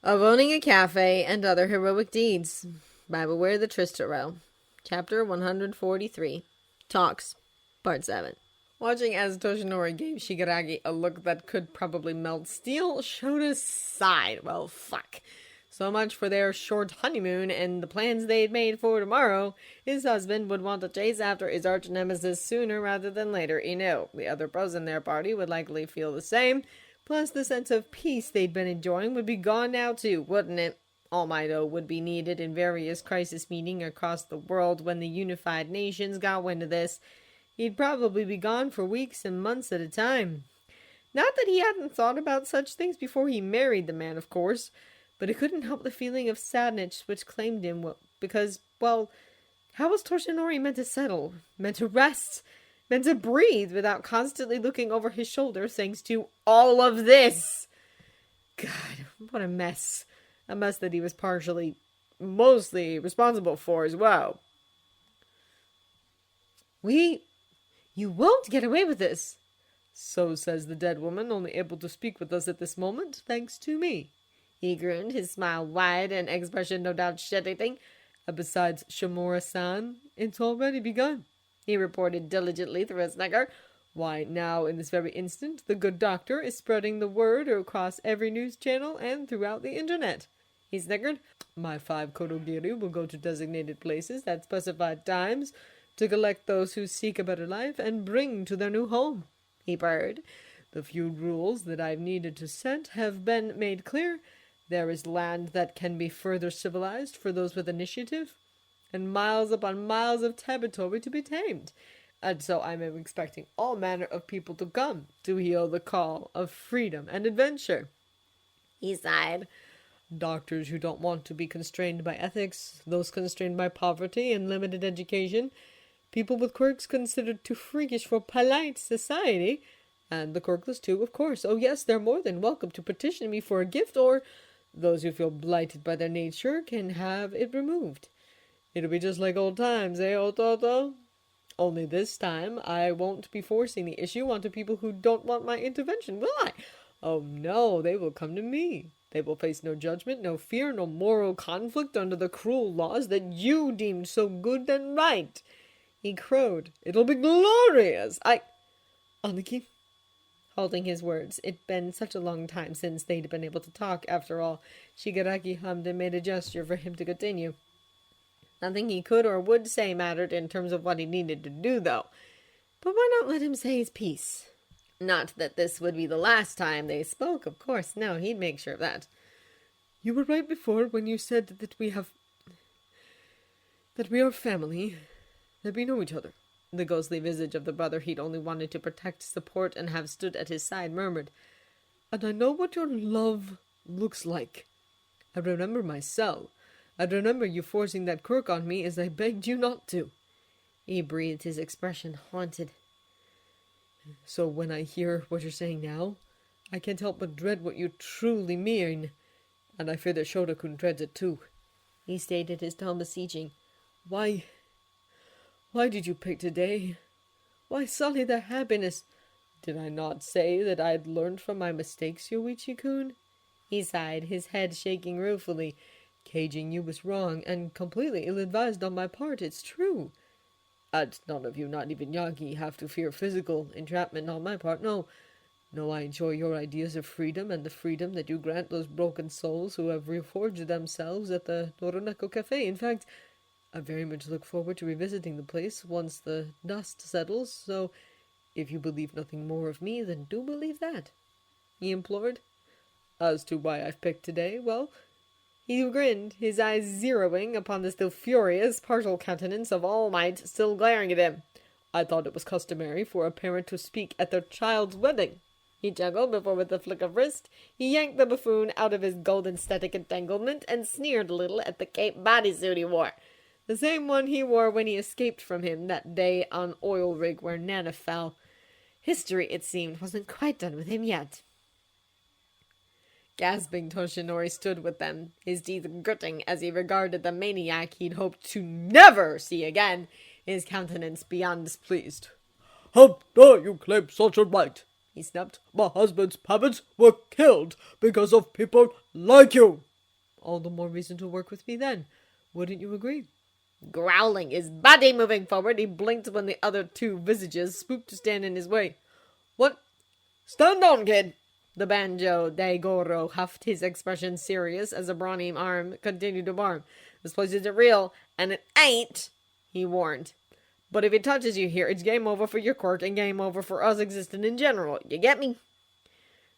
of owning a cafe and other heroic deeds by Beware the Tristero. Chapter 143. Talks. Part 7. Watching as Toshinori gave Shigaraki a look that could probably melt steel, Shouta sighed. Well, fuck. So much for their short honeymoon and the plans they'd made for tomorrow. His husband would want to chase after his arch-nemesis sooner rather than later, he knew. The other pros in their party would likely feel the same. Plus, the sense of peace they'd been enjoying would be gone now too, wouldn't it? All Might would be needed in various crisis meetings across the world when the unified nations got wind of this. He'd probably be gone for weeks and months at a time. Not that he hadn't thought about such things before he married the man, of course, but it couldn't help the feeling of sadness which claimed him, because, well, how was Toshinori meant to settle, meant to rest, meant to breathe without constantly looking over his shoulder thanks to all of this? God, what a mess. A mess that he was mostly responsible for as well. You won't get away with this. So says the dead woman, only able to speak with us at this moment, thanks to me. He grinned, his smile wide, an expression no doubt shedding. Besides, Shimura-san, it's already begun, he reported diligently through a snigger. Why, now, in this very instant, the good doctor is spreading the word across every news channel and throughout the internet. He snickered. My 5 Kodogiri will go to designated places at specified times to collect those who seek a better life and bring to their new home. He purred. The few rules that I've needed to set have been made clear. There is land that can be further civilized for those with initiative, and miles upon miles of territory to be tamed. And so I'm expecting all manner of people to come to hear the call of freedom and adventure. He sighed. Doctors who don't want to be constrained by ethics, those constrained by poverty and limited education, people with quirks considered too freakish for polite society, and the quirkless too, of course. Oh yes, they're more than welcome to petition me for a gift, or those who feel blighted by their nature can have it removed. It'll be just like old times, eh, Ototo? Only this time, I won't be forcing the issue onto people who don't want my intervention, will I? Oh no, they will come to me. They will face no judgment, no fear, no moral conflict under the cruel laws that you deemed so good and right. He crowed. It'll be glorious. Aniki? Halting his words. It'd been such a long time since they'd been able to talk, after all. Shigaraki hummed and made a gesture for him to continue. Nothing he could or would say mattered in terms of what he needed to do, though. But why not let him say his piece? Not that this would be the last time they spoke, of course. No, he'd make sure of that. You were right before when you said that we are family, that we know each other. The ghostly visage of the brother he'd only wanted to protect, support, and have stood at his side murmured, And I know what your love looks like. I remember my cell. I remember you forcing that quirk on me as I begged you not to. He breathed, his expression haunted. So when I hear what you're saying now, I can't help but dread what you truly mean, and I fear that Shouta-kun dreads it too. He stated, his tone beseeching. Why did you pick today? Why sully their happiness? Did I not say that I'd learned from my mistakes, Yoichi-kun? He sighed, his head shaking ruefully. Caging you was wrong, and completely ill-advised on my part, it's true. And none of you, not even Yagi, have to fear physical entrapment on my part. No, I enjoy your ideas of freedom and the freedom that you grant those broken souls who have reforged themselves at the Noroneko Cafe. In fact, I very much look forward to revisiting the place once the dust settles, so if you believe nothing more of me, then do believe that, he implored. As to why I've picked today, well, he grinned, his eyes zeroing upon the still furious, partial countenance of All Might still glaring at him. I thought it was customary for a parent to speak at their child's wedding. He chuckled before, with a flick of wrist, he yanked the buffoon out of his golden static entanglement and sneered a little at the cape bodysuit he wore. The same one he wore when he escaped from him that day on oil rig where Nana fell. History, it seemed, wasn't quite done with him yet. Gasping, Toshinori stood with them, his teeth gritting as he regarded the maniac he'd hoped to never see again, his countenance beyond displeased. How dare you claim such a right? He snapped. My husband's parents were killed because of people like you. all the more reason to work with me then. Wouldn't you agree? Growling, his body moving forward, he blinked when the other two visages swooped to stand in his way. What? Stand down, kid! The banjo Daigoro huffed, his expression serious as a brawny arm continued to bark. This place isn't real, and it ain't, he warned. But if it touches you here, it's game over for your quirk and game over for us existing in general. You get me?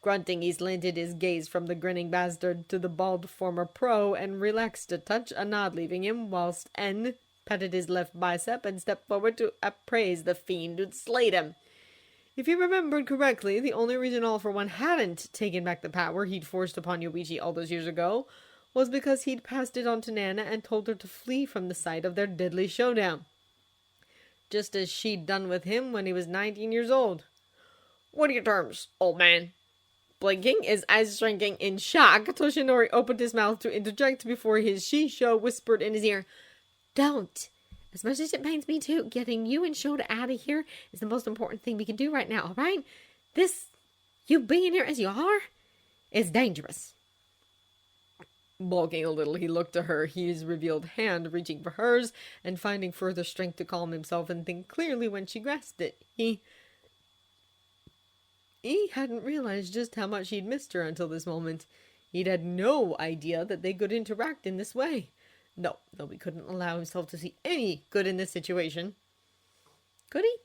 Grunting, he slanted his gaze from the grinning bastard to the bald former pro and relaxed a touch, a nod leaving him, whilst N patted his left bicep and stepped forward to appraise the fiend who'd slayed him. If he remembered correctly, the only reason All for One hadn't taken back the power he'd forced upon Yoichi all those years ago was because he'd passed it on to Nana and told her to flee from the site of their deadly showdown. Just as she'd done with him when he was 19 years old. What are your terms, old man? Blinking, his eyes shrinking in shock, Toshinori opened his mouth to interject before his Shisho whispered in his ear, Don't! As much as it pains me too, getting you and Shouta out of here is the most important thing we can do right now, alright? You being here as you are, is dangerous. Balking a little, he looked to her, his revealed hand reaching for hers, and finding further strength to calm himself and think clearly when she grasped it. He hadn't realized just how much he'd missed her until this moment. He'd had no idea that they could interact in this way. No, he couldn't allow himself to see any good in this situation. Could he?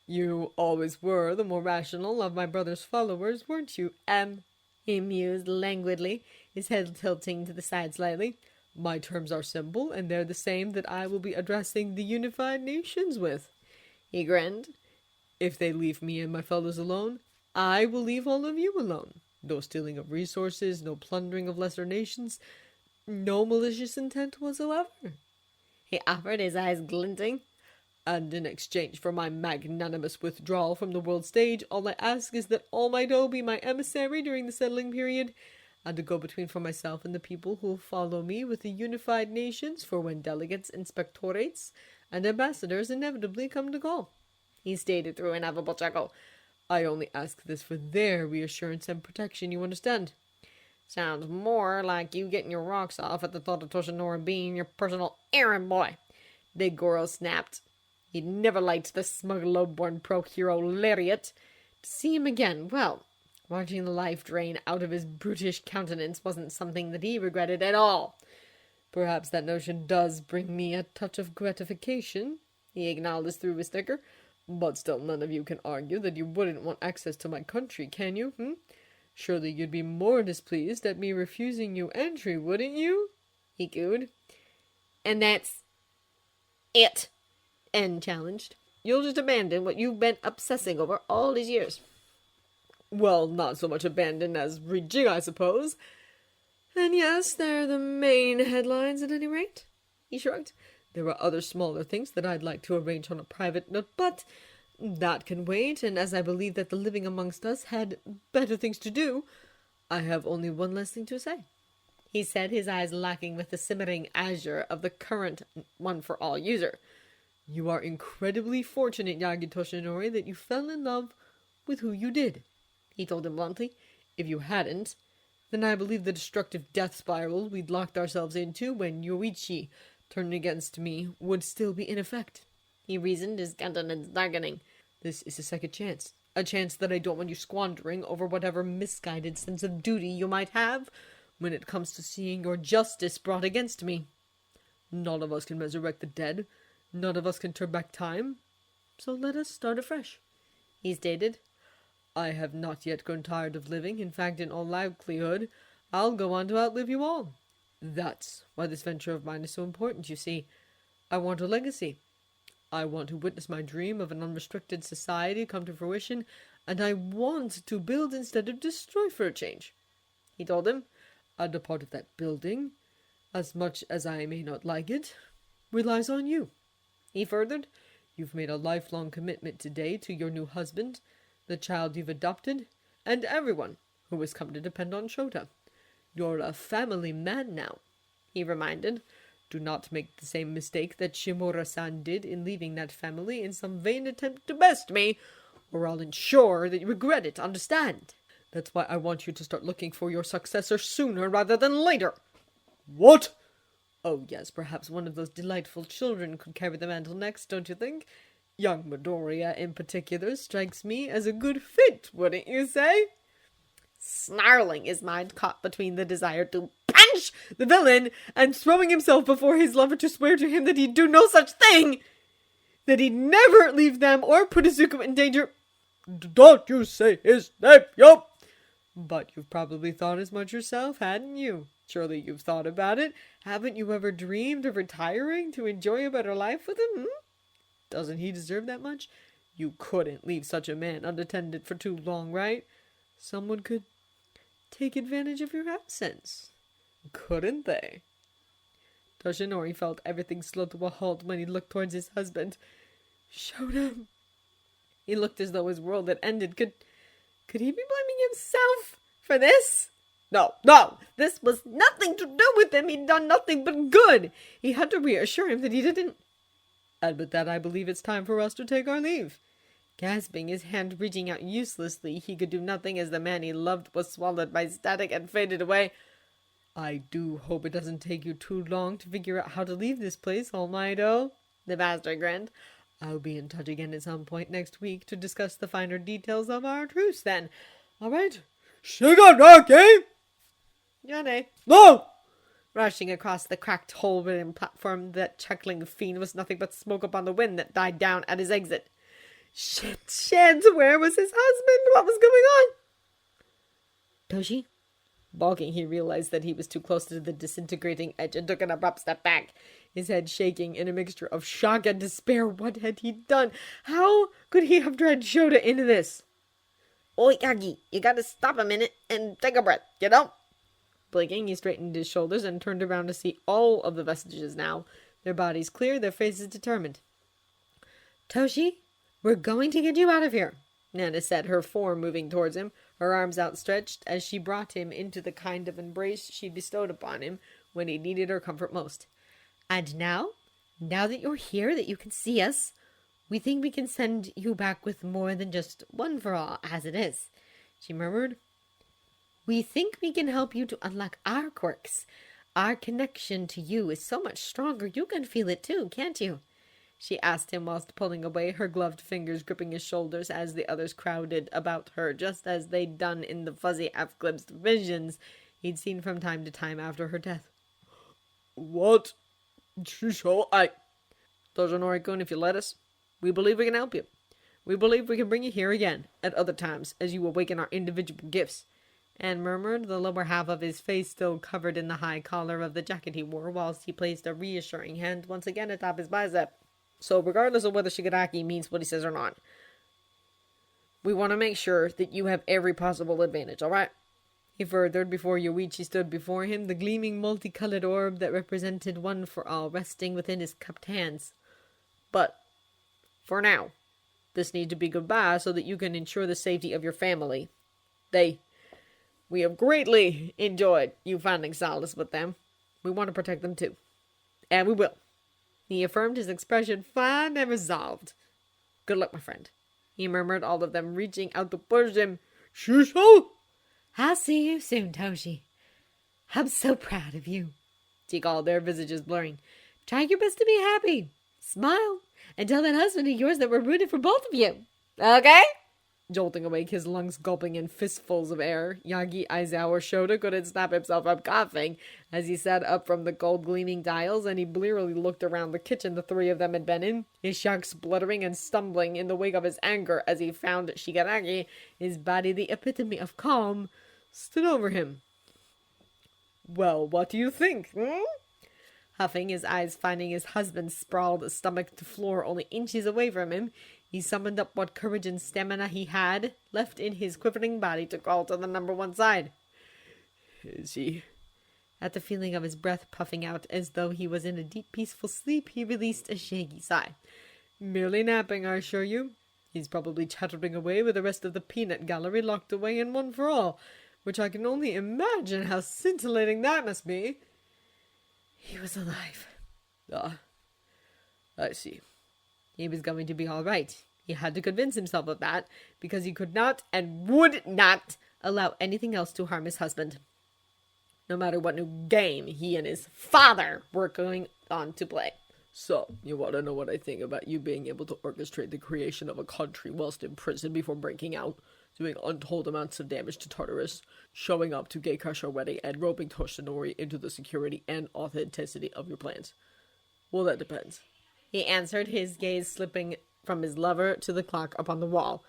You always were the more rational of my brother's followers, weren't you, He mused languidly, his head tilting to the side slightly. My terms are simple, and they're the same that I will be addressing the unified nations with. He grinned. If they leave me and my fellows alone, I will leave all of you alone. No stealing of resources, no plundering of lesser nations, no malicious intent whatsoever. He offered, his eyes glinting. And in exchange for my magnanimous withdrawal from the world stage, all I ask is that All Might O be my emissary during the settling period, and to go between for myself and the people who will follow me with the unified nations for when delegates, inspectorates, and ambassadors inevitably come to call. He stated through an ineffable chuckle. I only ask this for their reassurance and protection, you understand? Sounds more like you getting your rocks off at the thought of Toshinori being your personal errand boy. Big Goro snapped. He'd never liked the smug, low-born pro-hero lariat. To see him again, well, watching the life drain out of his brutish countenance wasn't something that he regretted at all. Perhaps that notion does bring me a touch of gratification, he acknowledged through his sticker. But still none of you can argue that you wouldn't want access to my country, can you, Surely you'd be more displeased at me refusing you entry, wouldn't you? He cooed. And that's it, N challenged. You'll just abandon what you've been obsessing over all these years. Well, not so much abandon as rejig, I suppose. And yes, they're the main headlines at any rate. He shrugged. There are other smaller things that I'd like to arrange on a private note, but that can wait, and as I believe that the living amongst us had better things to do, I have only one last thing to say. He said, his eyes lacking with the simmering azure of the current one-for-all user. You are incredibly fortunate, Yagi Toshinori, that you fell in love with who you did, he told him bluntly. If you hadn't, then I believe the destructive death spiral we'd locked ourselves into when Yoichi turned against me would still be in effect. He reasoned, his countenance darkening. This is a second chance. A chance that I don't want you squandering over whatever misguided sense of duty you might have when it comes to seeing your justice brought against me. None of us can resurrect the dead. None of us can turn back time. So let us start afresh, he stated. I have not yet grown tired of living. In fact, in all likelihood, I'll go on to outlive you all. That's why this venture of mine is so important, you see. I want a legacy. I want to witness my dream of an unrestricted society come to fruition, and I want to build instead of destroy for a change, he told him. And a part of that building, as much as I may not like it, relies on you. He furthered, you've made a lifelong commitment today to your new husband, the child you've adopted, and everyone who has come to depend on Shouta. You're a family man now, he reminded. Do not make the same mistake that Shimura-san did in leaving that family in some vain attempt to best me, or I'll ensure that you regret it, understand? That's why I want you to start looking for your successor sooner rather than later. What? Oh, yes, perhaps one of those delightful children could carry the mantle next, don't you think? Young Midoriya, in particular, strikes me as a good fit, wouldn't you say? Snarling, his mind caught between the desire to punch the villain and throwing himself before his lover to swear to him that he'd do no such thing, that he'd never leave them or put Izuku in danger. Don't you say his name, yup! But you've probably thought as much yourself, hadn't you? Surely you've thought about it. Haven't you ever dreamed of retiring to enjoy a better life with him? Doesn't he deserve that much? You couldn't leave such a man unattended for too long, right? Someone could take advantage of your absence. Couldn't they? Toshinori felt everything slow to a halt when he looked towards his husband. Shouta. He looked as though his world had ended. Could he be blaming himself for this? No, this was nothing to do with him. He'd done nothing but good. He had to reassure him that he didn't. And with that, I believe it's time for us to take our leave. Gasping, his hand reaching out uselessly, he could do nothing as the man he loved was swallowed by static and faded away. I do hope it doesn't take you too long to figure out how to leave this place, All Might-O. The master grinned. I'll be in touch again at some point next week to discuss the finer details of our truce then. All right? Shigaraki! Yane. No! Rushing across the cracked hole-ridden platform, that chuckling fiend was nothing but smoke upon the wind that died down at his exit. Shit! Where was his husband? What was going on? Toshi? Balking, he realized that he was too close to the disintegrating edge and took an abrupt step back, his head shaking in a mixture of shock and despair. What had he done? How could he have dragged Shouta into this? Oi, Yagi, you gotta stop a minute and take a breath, you know? Blinking, he straightened his shoulders and turned around to see all of the vestiges now, their bodies clear, their faces determined. Toshi, we're going to get you out of here, Nana said, her form moving towards him, her arms outstretched as she brought him into the kind of embrace she bestowed upon him when he needed her comfort most. And now that you're here, that you can see us, we think we can send you back with more than just one for all, as it is, she murmured. We think we can help you to unlock our quirks. Our connection to you is so much stronger, you can feel it too, can't you? She asked him whilst pulling away, her gloved fingers gripping his shoulders as the others crowded about her, just as they'd done in the fuzzy, half-glimpsed visions he'd seen from time to time after her death. What? Toshinori-kun, if you let us, we believe we can help you. We believe we can bring you here again, at other times, as you awaken our individual gifts. Anne murmured, the lower half of his face still covered in the high collar of the jacket he wore, whilst he placed a reassuring hand once again atop his bicep. So regardless of whether Shigaraki means what he says or not, we want to make sure that you have every possible advantage, alright? He furthered before Yoichi stood before him, the gleaming multicolored orb that represented one for all resting within his cupped hands. But, for now, this needs to be goodbye so that you can ensure the safety of your family. We have greatly enjoyed you finding solace with them. We want to protect them too. And we will. He affirmed, his expression fine and resolved. Good luck, my friend, he murmured, all of them reaching out to push him. Shusho! I'll see you soon, Toshi. I'm so proud of you, she called, their visages blurring. Try your best to be happy. Smile, and tell that husband of yours that we're rooting for both of you. Okay? Jolting awake, his lungs gulping in fistfuls of air, Yagi Aizawa Shouta couldn't stop himself from coughing as he sat up from the gold-gleaming dials, and he blearily looked around the kitchen the three of them had been in, his shock spluttering and stumbling in the wake of his anger as he found Shigaraki, his body the epitome of calm, stood over him. Well, what do you think, Huffing, his eyes finding his husband's sprawled stomach to floor only inches away from him, he summoned up what courage and stamina he had left in his quivering body to call to the number one side. Is he? At the feeling of his breath puffing out as though he was in a deep, peaceful sleep, he released a shaggy sigh. Merely napping, I assure you. He's probably chattering away with the rest of the peanut gallery locked away in One for All, which I can only imagine how scintillating that must be. He was alive. Ah, I see. He was going to be all right. He had to convince himself of that, because he could not and would not allow anything else to harm his husband. No matter what new game he and his father were going on to play. So, you want to know what I think about you being able to orchestrate the creation of a country whilst in prison before breaking out, doing untold amounts of damage to Tartarus, showing up to gatecrash our wedding, and roping Toshinori into the security and authenticity of your plans? Well, that depends. He answered, his gaze slipping from his lover to the clock upon the wall.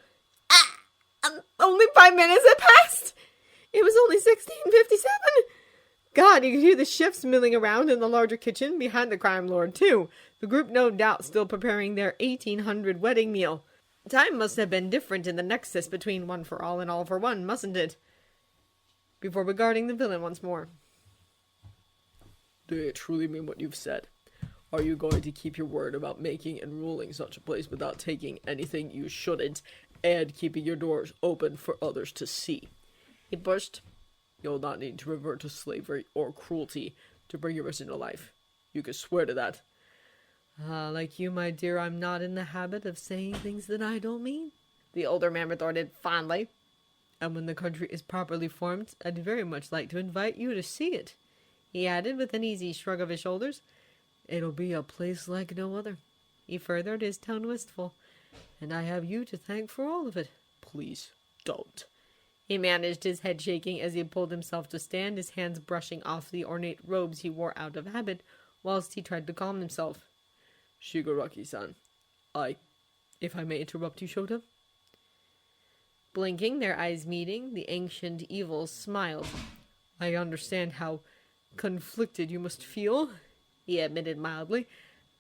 Only 5 minutes had passed! It was only 16:57! God, you could hear the chefs milling around in the larger kitchen behind the crime lord, too. The group no doubt still preparing their 1800 wedding meal. Time must have been different in the nexus between one for all and all for one, mustn't it? Before regarding the villain once more. Do you truly mean what you've said? Are you going to keep your word about making and ruling such a place without taking anything you shouldn't, and keeping your doors open for others to see? He pushed. You'll not need to revert to slavery or cruelty to bring your vision to life. You can swear to that. Like you, my dear, I'm not in the habit of saying things that I don't mean, the older man retorted fondly. And when the country is properly formed, I'd very much like to invite you to see it, he added with an easy shrug of his shoulders. It'll be a place like no other. He furthered, his tone wistful. And I have you to thank for all of it. Please, don't. He managed, his head shaking as he pulled himself to stand, his hands brushing off the ornate robes he wore out of habit, whilst he tried to calm himself. Shigaraki-san, if I may interrupt you, Shouta? Blinking, their eyes meeting, the ancient evil smiled. I understand how conflicted you must feel, he admitted mildly,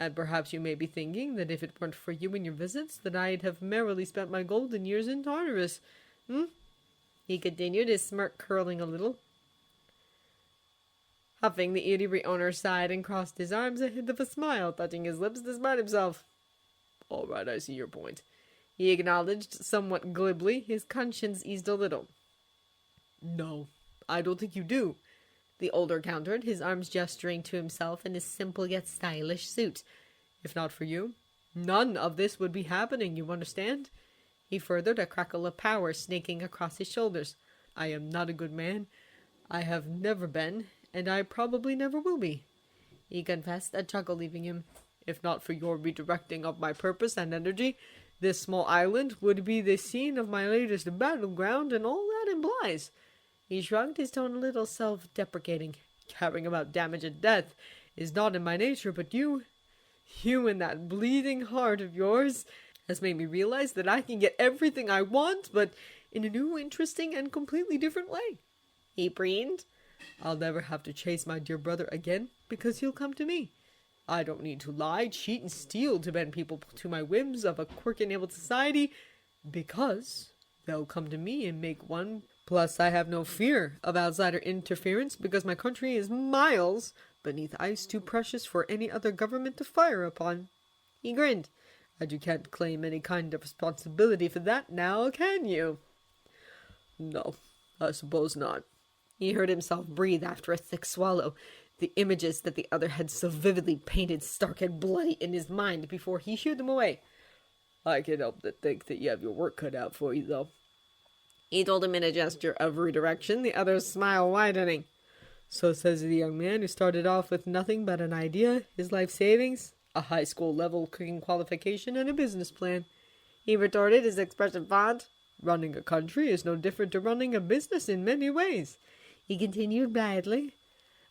and perhaps you may be thinking that if it weren't for you and your visits, that I'd have merrily spent my golden years in Tartarus. He continued, his smirk curling a little. Huffing, the eatery owner sighed and crossed his arms, a hint of a smile touching his lips despite himself. All right, I see your point. He acknowledged somewhat glibly, his conscience eased a little. No, I don't think you do, the older countered, his arms gesturing to himself in his simple yet stylish suit. If not for you, none of this would be happening, you understand? He furthered, a crackle of power snaking across his shoulders. I am not a good man. I have never been, and I probably never will be, he confessed, a chuckle leaving him. If not for your redirecting of my purpose and energy, this small island would be the scene of my latest battleground and all that implies. He shrugged, his tone a little self-deprecating. Caring about damage and death is not in my nature, but you and that bleeding heart of yours, has made me realize that I can get everything I want, but in a new, interesting, and completely different way. He preened. I'll never have to chase my dear brother again, because he'll come to me. I don't need to lie, cheat, and steal to bend people to my whims of a quirk-enabled society, because they'll come to me and make one. Plus, I have no fear of outsider interference, because my country is miles beneath ice too precious for any other government to fire upon. He grinned. And you can't claim any kind of responsibility for that now, can you? No, I suppose not. He heard himself breathe after a thick swallow. The images that the other had so vividly painted stark and bloody in his mind before he shooed them away. I can't help but think that you have your work cut out for you, though. He told him in a gesture of redirection, the other's smile widening. So says the young man who started off with nothing but an idea, his life savings, a high school level cooking qualification, and a business plan. He retorted, his expression fond. Running a country is no different to running a business in many ways. He continued blithely.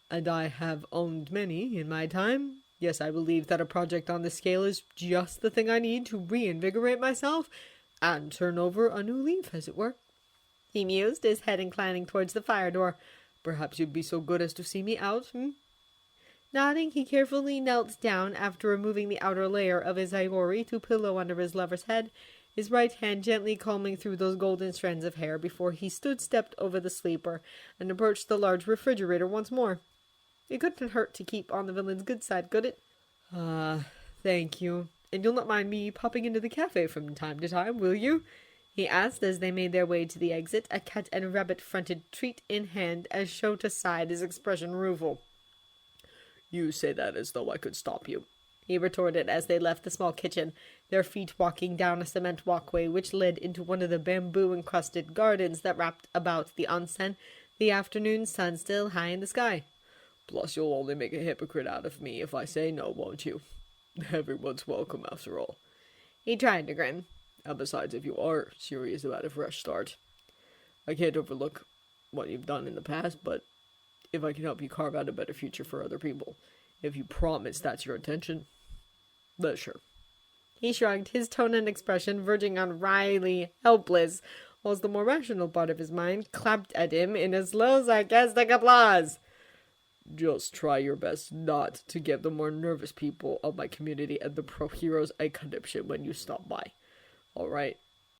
And I have owned many in my time. Yes, I believe that a project on this scale is just the thing I need to reinvigorate myself and turn over a new leaf, as it were. He mused, his head inclining towards the fire door. Perhaps you'd be so good as to see me out, Nodding, he carefully knelt down after removing the outer layer of his ivory to pillow under his lover's head, his right hand gently combing through those golden strands of hair before he stepped over the sleeper and approached the large refrigerator once more. It couldn't hurt to keep on the villain's good side, could it? Thank you. And you'll not mind me popping into the cafe from time to time, will you? He asked as they made their way to the exit, a cat and rabbit-fronted treat in hand, as Shouta sighed, his expression rueful. You say that as though I could stop you. he retorted as they left the small kitchen, their feet walking down a cement walkway which led into one of the bamboo-encrusted gardens that wrapped about the onsen, the afternoon sun still high in the sky. Plus, you'll only make a hypocrite out of me if I say no, won't you? Everyone's welcome, after all. He tried to grin. And besides, if you are serious about a fresh start, I can't overlook what you've done in the past, but if I can help you carve out a better future for other people, if you promise that's your intention, then sure. He shrugged, his tone and expression verging on wryly helpless, whilst the more rational part of his mind clapped at him in a slow, sarcastic applause. Just try your best not to give the more nervous people of my community and the pro heroes a conniption when you stop by. Alright?